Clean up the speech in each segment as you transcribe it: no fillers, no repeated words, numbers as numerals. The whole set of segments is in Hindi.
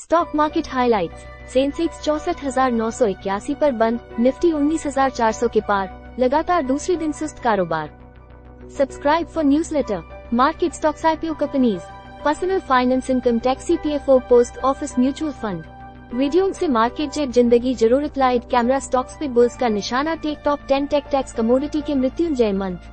Stock market highlights. सेंसेक्स 64,981 पर बंद, निफ्टी 19,400 के पार, लगातार दूसरे दिन सुस्त कारोबार। Subscribe for newsletter. Market stocks, IPO companies, personal finance, income tax, CPFO, post office, mutual fund. Video से मार्केट जेट, जिंदगी, जरूरत, लाइट, कैमरा, स्टॉक्स पे बुल्स का निशाना, tech top 10 tech tax, commodity के मृत्युंजय मंत्र,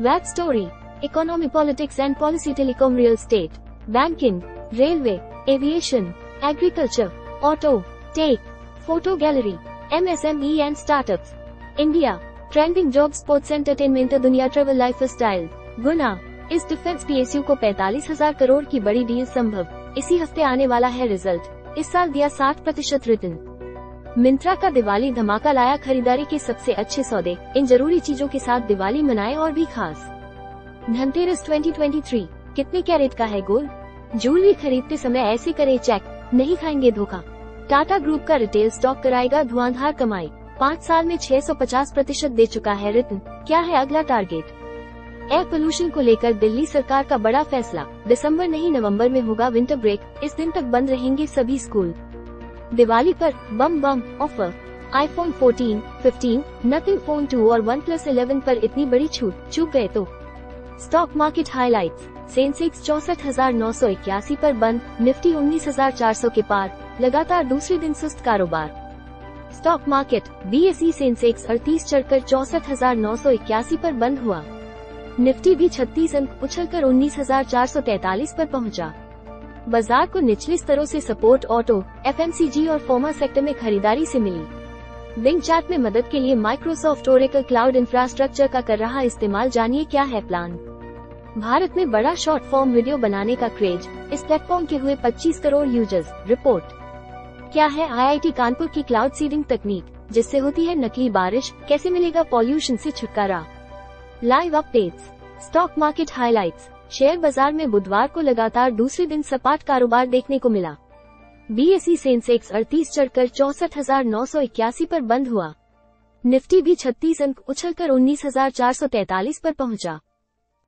web story, economy, politics and policy, telecom, real estate, banking, railway, aviation, agriculture, auto, tech, photo gallery, MSME and startups, India, trending job, sports, entertainment, दुनिया, ट्रेवल, लाइफ स्टाइल। गुना, इस डिफेंस PSU को 45,000 करोड़ की बड़ी डील संभव, इसी हफ्ते आने वाला है रिजल्ट। इस साल दिया 60% रिटर्न। मिंत्रा का दिवाली धमाका लाया खरीदारी के सबसे अच्छे सौदे, इन जरूरी चीजों के साथ दिवाली मनाए और भी खास। धनतेरस 2023, कितने कैरेट का है गोल्ड? ज्वेलरी खरीदते समय ऐसे करें चेक, नहीं खाएंगे धोखा। टाटा ग्रुप का रिटेल स्टॉक कराएगा धुआंधार कमाई, 5 साल में 650% दे चुका है रिटर्न। क्या है अगला टारगेट? एयर पोल्यूशन को लेकर दिल्ली सरकार का बड़ा फैसला, दिसंबर नहीं नवंबर में होगा विंटर ब्रेक, इस दिन तक बंद रहेंगे सभी स्कूल। दिवाली पर बम बम ऑफर, iPhone 14, 15, नथिंग फोन 2 और OnePlus 11 पर इतनी बड़ी छूट, चूक गए तो। Stock market highlights. सेंसेक्स 64,981 पर बंद, निफ्टी 19,400 के पार, लगातार दूसरे दिन सुस्त कारोबार। स्टॉक मार्केट, BSE सेंसेक्स 38 चढ़कर 64,981 पर बंद हुआ। निफ्टी भी 36 अंक उछलकर 19,443 पर पहुंचा। बाजार को निचले स्तरों से सपोर्ट ऑटो, FMCG और फार्मा सेक्टर में खरीदारी से मिली। बिंग चैट में मदद के लिए माइक्रोसॉफ्ट ओरेकल क्लाउड इंफ्रास्ट्रक्चर का कर रहा इस्तेमाल, जानिए क्या है प्लान। भारत में बड़ा शॉर्ट फॉर्म वीडियो बनाने का क्रेज, इस प्लेटफॉर्म के हुए 25 करोड़ यूजर्स। रिपोर्ट, क्या है IIT कानपुर की क्लाउड सीडिंग तकनीक, जिससे होती है नकली बारिश, कैसे मिलेगा पॉल्यूशन से छुटकारा? Live updates. Stock market highlights. Share बाजार में बुधवार को लगातार दूसरे दिन सपाट कारोबार देखने को मिला। BSE सेंसेक्स 38 चढ़कर 64,981 पर बंद हुआ। निफ्टी भी 36 अंक उछलकर 19,443 पर पहुंचा।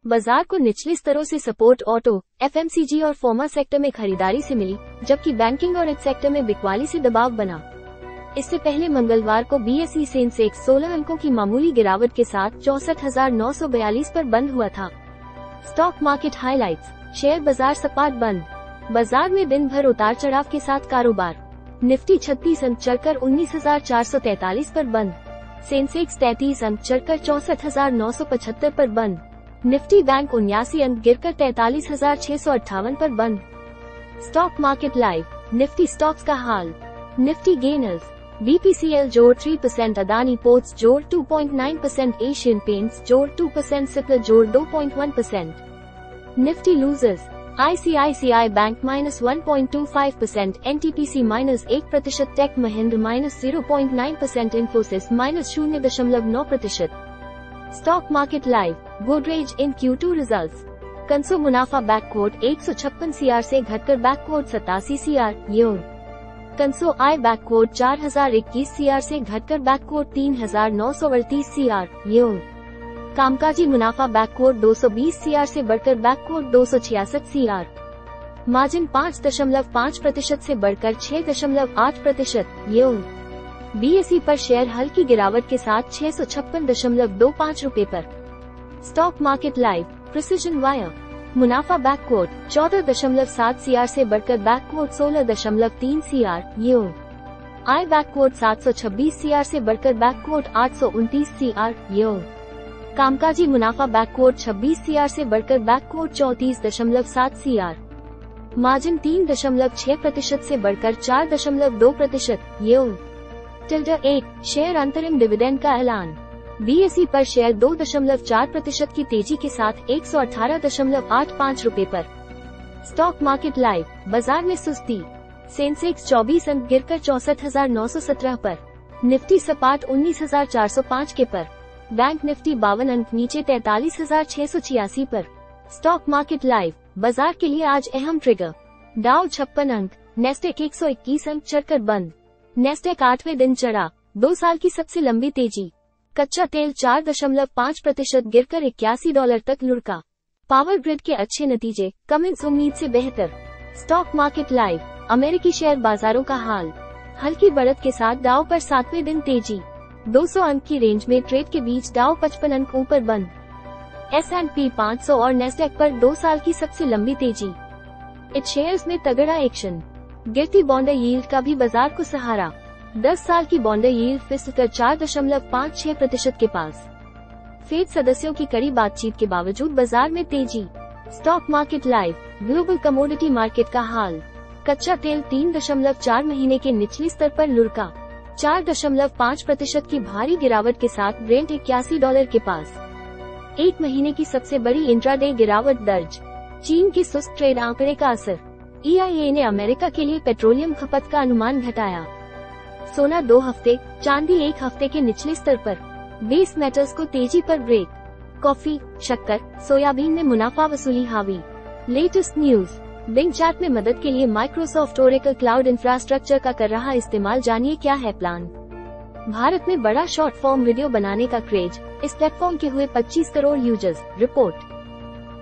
बाजार को निचले स्तरों से सपोर्ट ऑटो, FMCG और फार्मा सेक्टर में खरीदारी से मिली, जबकि बैंकिंग और इस सेक्टर में बिकवाली से दबाव बना। इससे पहले मंगलवार को BSE सेंसेक्स 16 अंकों की मामूली गिरावट के साथ 64,942 पर बंद हुआ था। Stock market highlights. शेयर बाजार सपाट बंद, बाजार में दिन भर उतार चढ़ाव के साथ कारोबार। निफ्टी 36 अंक चढ़कर 19,443 पर बंद, सेंसेक्स 33 अंक चढ़कर 64,975 पर बंद, निफ्टी बैंक 79 अंक गिरकर 43,658 पर बंद। Stock market live. Nifty stocks का हाल। निफ्टी गेनर्स, BPCL जोड़ 3%, अदानी पोर्ट्स जोड़ 2.9%, एशियन पेंट्स जोड़ 2%, सिप्ला जोड़ 2.1%। Nifty losers, ICICI bank -1.25%, NTPC -1%, tech Mahindra -0.9%, Infosys -0.9%। Stock market live. Godrej in Q2 results. Conso मुनाफा बैकवॉर्ड 156 CR से घटकर बैकवॉर्ड 87 CR। यूर कंसो आई बैकवॉर्ड 4021 CR से घटकर बैकवॉर्ड 3938 CR। यूर कामकाजी मुनाफा बैकवॉर्ड 220 CR से बढ़कर बैकवॉर्ड 266 CR। मार्जिन 5.5% से बढ़कर 6.8%। यूर BSE पर शेयर हल्की गिरावट के साथ 656.25 रुपए पर। Stock market live. Precision wire, मुनाफा बैकवॉर्ड 14.7 CR से बढ़कर बैकवॉर्ड 16.3 CR। यूर आई बैकवॉर्ड 726 CR से बढ़कर बैकवॉर्ड 829 CR। यूर कामकाजी मुनाफा बैकवॉर्ड 26 CR से बढ़कर बैकवॉर्ड 34.7 CR। मार्जिन 3.6% से बढ़कर 4.2%। यूर टिल्डर 8 शेयर अंतरिम डिविडेंड का ऐलान। BSE पर शेयर 2.4% की तेजी के साथ 118.85 रुपए पर। Stock market live. बाजार में सुस्ती, सेंसेक्स 24 अंक गिरकर 64,917 पर, निफ्टी सपाट 19,405 के पर, बैंक निफ्टी 52 अंक नीचे 43,686 पर। Stock market live. बाजार के लिए आज अहम ट्रिगर, डाउ 56 अंक, नेस्डेक 121 अंक चढ़कर बंद। नेस्डेक 8वें दिन चढ़ा, 2 साल की सबसे लंबी तेजी। कच्चा तेल 4.5% गिरकर $81 तक लुढ़का। पावर ग्रिड के अच्छे नतीजे, कमिंस उम्मीद से बेहतर। स्टॉक मार्केट लाइव, अमेरिकी शेयर बाजारों का हाल। हल्की बढ़त के साथ डाउ पर 7वें दिन तेजी। 200 अंक की रेंज में ट्रेड के बीच डाउ 55 अंक ऊपर बंद। S&P 500 और नेस्डैक पर 2 साल की सबसे लंबी तेजी। इट शेयर्स में तगड़ा एक्शन। गिरती बॉन्ड यील्ड का भी बाजार को सहारा। 10 साल की बॉन्ड यील्ड फिसलकर 4.56% के पास। फेड सदस्यों की कड़ी बातचीत के बावजूद बाजार में तेजी। Stock market live, global commodity market का हाल। कच्चा तेल 3.4 महीने के निचले स्तर पर लुढ़का। 4.5% की भारी गिरावट के साथ ब्रेंट $81 के पास। 1 महीने की सबसे बड़ी इंट्राडे गिरावट दर्ज। चीन की सुस्त ट्रेड आंकड़े का असर। EIA ने अमेरिका के लिए पेट्रोलियम खपत का अनुमान घटाया। सोना 2 हफ्ते, चांदी 1 हफ्ते के निचले स्तर पर। बेस मेटल्स को तेजी पर ब्रेक। कॉफी, शक्कर, सोयाबीन में मुनाफा वसूली हावी। Latest news. बिंग चैट में मदद के लिए माइक्रोसॉफ्ट ओरेकल क्लाउड इंफ्रास्ट्रक्चर का कर रहा इस्तेमाल, जानिए क्या है प्लान। भारत में बड़ा शॉर्ट फॉर्म वीडियो बनाने का क्रेज, इस प्लेटफॉर्म के हुए 25 करोड़ यूजर्स। रिपोर्ट।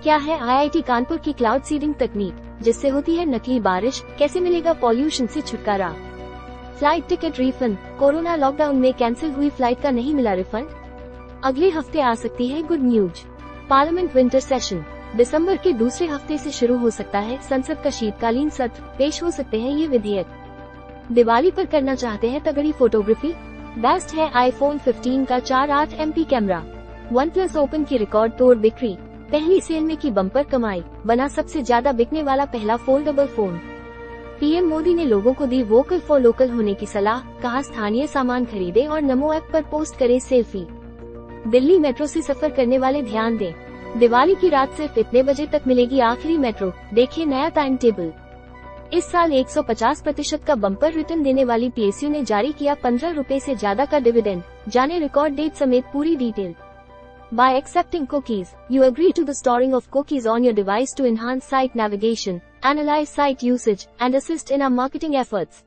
क्या है IIT कानपुर की क्लाउड सीडिंग तकनीक, जिससे होती है नकली बारिश, कैसे मिलेगा पॉल्यूशन से छुटकारा। Flight ticket refund, corona lockdown में कैंसिल हुई फ्लाइट का नहीं मिला रिफंड। अगले हफ्ते आ सकती है good news. Parliament winter session दिसंबर के दूसरे हफ्ते से शुरू हो सकता है। संसद का शीतकालीन सत्र, पेश हो सकते हैं ये विधेयक। दिवाली पर करना चाहते हैं तगड़ी फोटोग्राफी, बेस्ट है iPhone 15 का 4.8 MP कैमरा। OnePlus ओपन की रिकॉर्ड तोड़ बिक्री, पहली सेल में की बम्पर कमाई, बना सबसे ज्यादा बिकने वाला पहला फोल्डेबल फोन। PM मोदी ने लोगों को दी वोकल फॉर लोकल होने की सलाह, कहा स्थानीय सामान खरीदे और नमो ऐप पर पोस्ट करें सेल्फी। दिल्ली मेट्रो से सफर करने वाले ध्यान दें, दिवाली की रात सिर्फ इतने बजे तक मिलेगी आखिरी मेट्रो, देखिए नया टाइम टेबल। इस साल 150% का बम्पर रिटर्न देने वाली PSU ने जारी किया 15 रुपए से ज्यादा का डिविडेंड, जाने रिकॉर्ड डेट समेत पूरी detail. By accepting cookies, you agree to the storing of cookies on your device to enhance site navigation, analyze site usage, and assist in our marketing efforts.